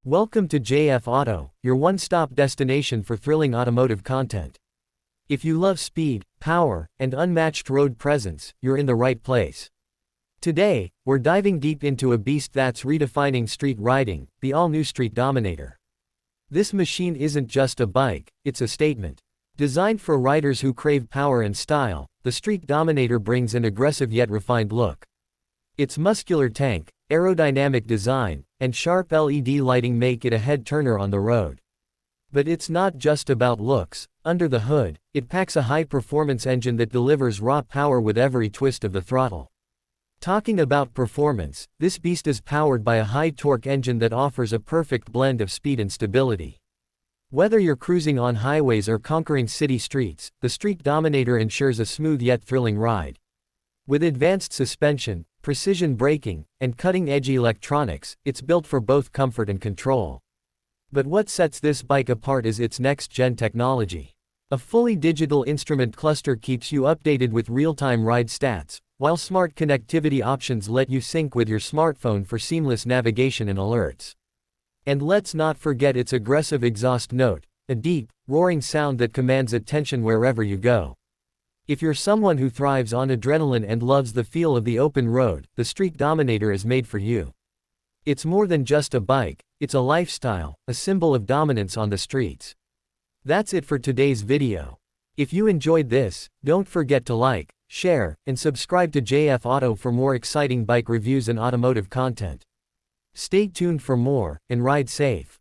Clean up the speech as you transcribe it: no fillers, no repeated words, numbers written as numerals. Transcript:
Welcome to JF Auto, your one-stop destination for thrilling automotive content. If you love speed, power, and unmatched road presence, you're in the right place. Today, we're diving deep into a beast that's redefining street riding, the all-new Street Dominator. This machine isn't just a bike, it's a statement. Designed for riders who crave power and style, the Street Dominator brings an aggressive yet refined look. Its muscular tank, aerodynamic design, and sharp LED lighting make it a head-turner on the road. But it's not just about looks. Under the hood, it packs a high-performance engine that delivers raw power with every twist of the throttle. Talking about performance, this beast is powered by a high-torque engine that offers a perfect blend of speed and stability. Whether you're cruising on highways or conquering city streets, the Street Dominator ensures a smooth yet thrilling ride. With advanced suspension, precision braking, and cutting-edge electronics, it's built for both comfort and control. But what sets this bike apart is its next-gen technology. A fully digital instrument cluster keeps you updated with real-time ride stats, while smart connectivity options let you sync with your smartphone for seamless navigation and alerts. And let's not forget its aggressive exhaust note, a deep, roaring sound that commands attention wherever you go. If you're someone who thrives on adrenaline and loves the feel of the open road, the Street Dominator is made for you. It's more than just a bike, it's a lifestyle, a symbol of dominance on the streets. That's it for today's video. If you enjoyed this, don't forget to like, share, and subscribe to JF Auto for more exciting bike reviews and automotive content. Stay tuned for more, and ride safe.